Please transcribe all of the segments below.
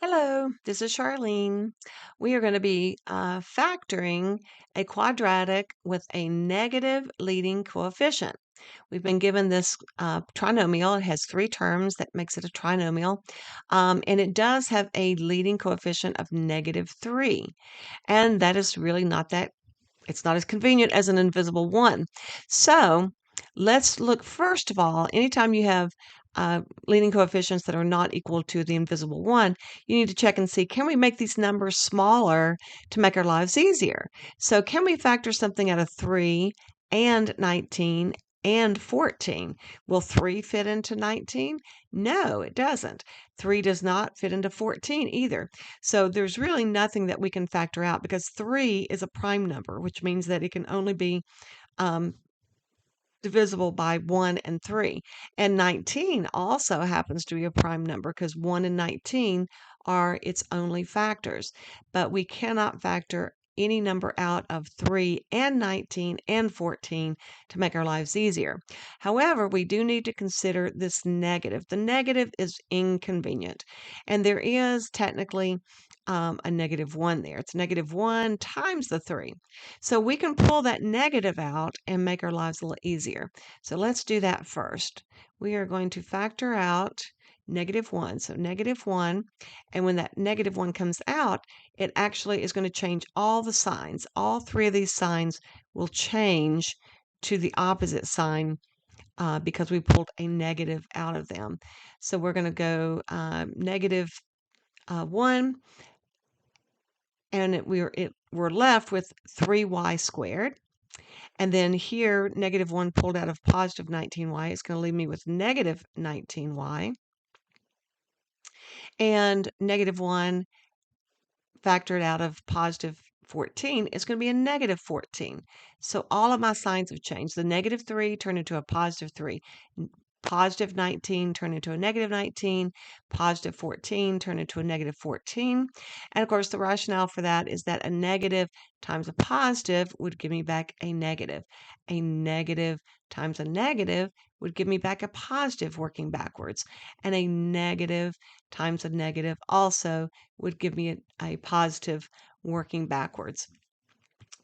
Hello, this is Charlene. We are going to be factoring a quadratic with a negative leading coefficient. We've been given this trinomial. It has three terms that makes it a trinomial, and it does have a leading coefficient of -3. And that is really it's not as convenient as an invisible one. So let's look first of all, anytime you have leading coefficients that are not equal to the invisible one, you need to check and see, can we make these numbers smaller to make our lives easier? So can we factor something out of 3 and 19 and 14? Will 3 fit into 19? No, it doesn't. 3 does not fit into 14 either. So there's really nothing that we can factor out because 3 is a prime number, which means that it can only be um, divisible by 1 and 3. And 19 also happens to be a prime number because 1 and 19 are its only factors. But we cannot factor any number out of 3 and 19 and 14 to make our lives easier. However, we do need to consider this negative. The negative is inconvenient, and there is technically a -1 there. It's -1 times the 3. So we can pull that negative out and make our lives a little easier. So let's do that first. We are going to factor out -1. So -1, and when that -1 comes out, it actually is going to change all the signs. All three of these signs will change to the opposite sign because we pulled a negative out of them. So we're going to go -1, and we're left with 3y squared. And then here, -1 pulled out of positive 19y is going to leave me with negative 19y. And -1 factored out of positive 14 is going to be a -14. So all of my signs have changed. The -3 turned into a +3. Positive 19 turned into a -19, positive 14 turned into a -14. And of course, the rationale for that is that a negative times a positive would give me back a negative. A negative times a negative would give me back a positive working backwards. And a negative times a negative also would give me a positive working backwards.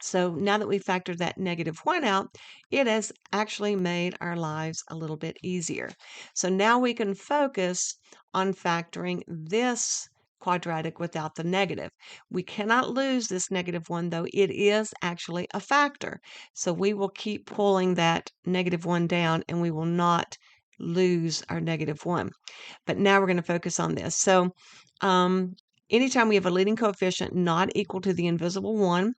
So now that we've factored that -1 out, it has actually made our lives a little bit easier. So now we can focus on factoring this quadratic without the negative. We cannot lose this -1, though it is actually a factor. So we will keep pulling that -1 down and we will not lose our -1. But now we're going to focus on this. So anytime we have a leading coefficient not equal to the invisible one,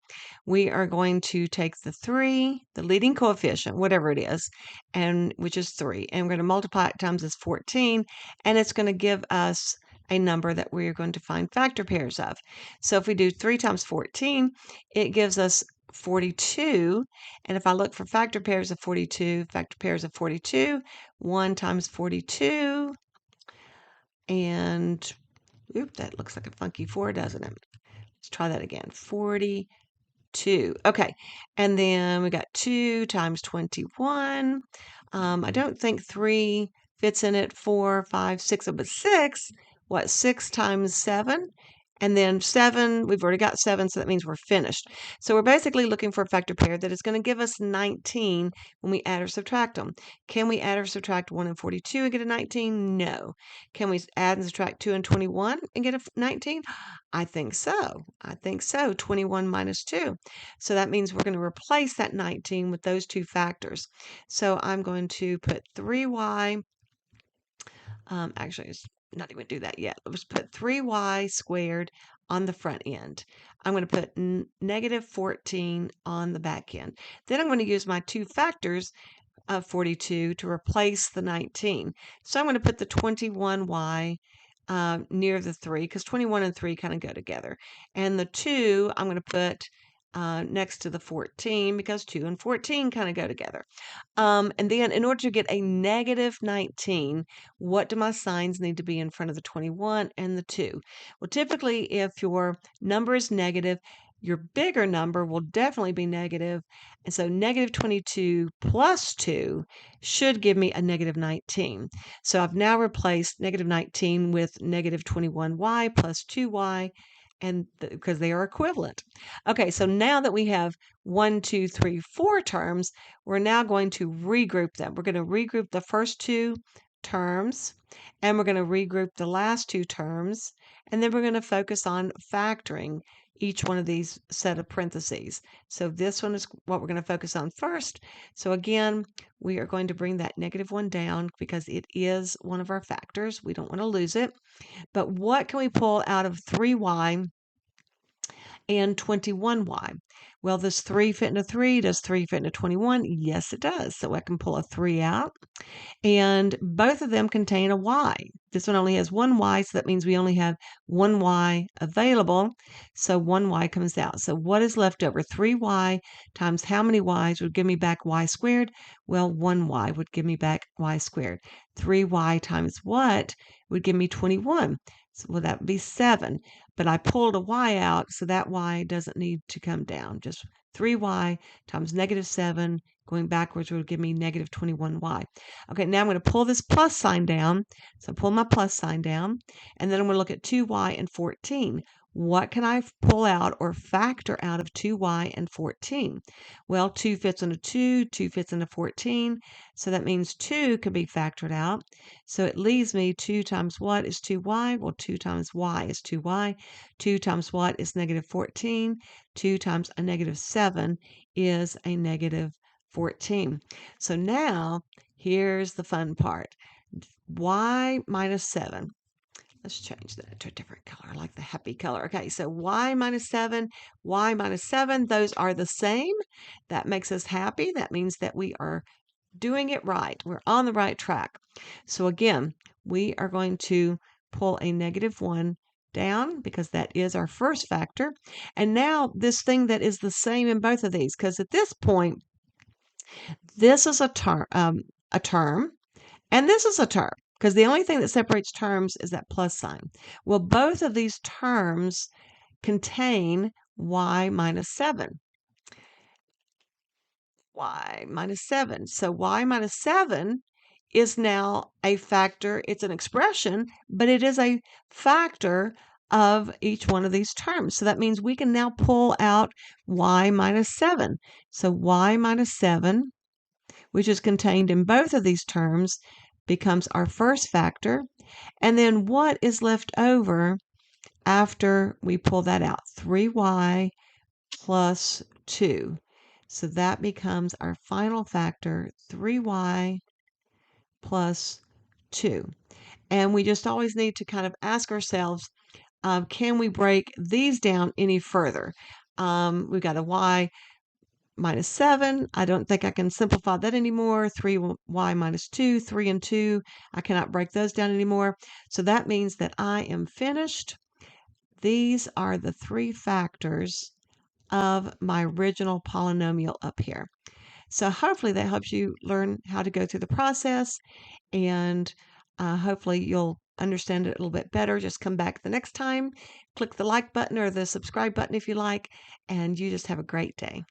we are going to take the 3, the leading coefficient, whatever it is, and which is 3, and we're going to multiply it times this 14, and it's going to give us a number that we're going to find factor pairs of. So if we do 3 times 14, it gives us 42, and if I look for factor pairs of 42, 1 times 42, and oop, that looks like a funky 4, doesn't it? Let's try that again. 42. Okay. And then we got 2 times 21. I don't think 3 fits in it. 4, 5, 6. But 6, what? 6 times 7? And then 7, we've already got 7, so that means we're finished. So we're basically looking for a factor pair that is going to give us 19 when we add or subtract them. Can we add or subtract 1 and 42 and get a 19? No. Can we add and subtract 2 and 21 and get a 19? I think so. I think so. 21 minus 2. So that means we're going to replace that 19 with those two factors. So I'm going to put 3y, actually, it's not even do that yet. Let's put 3y squared on the front end. I'm going to put -14 on the back end. Then I'm going to use my two factors of 42 to replace the 19. So I'm going to put the 21y near the 3 because 21 and 3 kind of go together. And the 2 I'm going to put next to the 14 because 2 and 14 kind of go together. And then in order to get a -19, what do my signs need to be in front of the 21 and the 2? Well, typically if your number is negative, your bigger number will definitely be negative. And so negative 22 plus 2 should give me a negative 19. So I've now replaced negative 19 with negative 21y plus 2y, and because they are equivalent. Okay, so now that we have 1, 2, 3, 4 terms, we're now going to regroup them. We're going to regroup the first two terms, and we're going to regroup the last two terms, and then we're going to focus on factoring each one of these set of parentheses. So this one is what we're going to focus on first. So again, we are going to bring that negative 1 down because it is one of our factors. We don't want to lose it. But what can we pull out of 3y and 21y? Well, does 3 fit into 3? Does 3 fit into 21? Yes, it does. So I can pull a 3 out. And both of them contain a y. This one only has one y, so that means we only have one y available. So one y comes out. So what is left over? 3y times how many y's would give me back y squared? Well, 1y would give me back y squared. 3y times what would give me 21? So, well, that would be 7. But I pulled a y out, so that y doesn't need to come down. Just 3y times negative 7 going backwards would give me negative 21y. Okay, now I'm going to pull this plus sign down. So pull my plus sign down, and then I'm going to look at 2y and 14. What can I pull out or factor out of 2y and 14? Well, 2 fits into 2, 2 fits into 14, so that means 2 can be factored out. So it leaves me 2 times what is 2y? Well, 2 times y is 2y. 2 times what is negative 14? 2 times a negative 7 is a negative 14. So now, here's the fun part. Y minus 7. Let's change that to a different color. I like the happy color. Okay, so y minus 7, those are the same. That makes us happy. That means that we are doing it right. We're on the right track. So again, we are going to pull a negative 1 down because that is our first factor. And now this thing that is the same in both of these, because at this point, this is a term, and this is a term, because the only thing that separates terms is that plus sign. Well, both of these terms contain y minus 7. Y minus 7. So y minus 7 is now a factor. It's an expression, but it is a factor of each one of these terms. So that means we can now pull out y minus 7. So y minus 7, which is contained in both of these terms, becomes our first factor. And then what is left over after we pull that out? 3y plus 2. So that becomes our final factor, 3y plus 2. And we just always need to kind of ask ourselves, can we break these down any further? We've got a y minus 7. I don't think I can simplify that anymore. 3y minus 2, 3 and 2. I cannot break those down anymore. So that means that I am finished. These are the 3 factors of my original polynomial up here. So hopefully that helps you learn how to go through the process, and hopefully you'll understand it a little bit better. Just come back the next time, click the like button or the subscribe button if you like, and you just have a great day.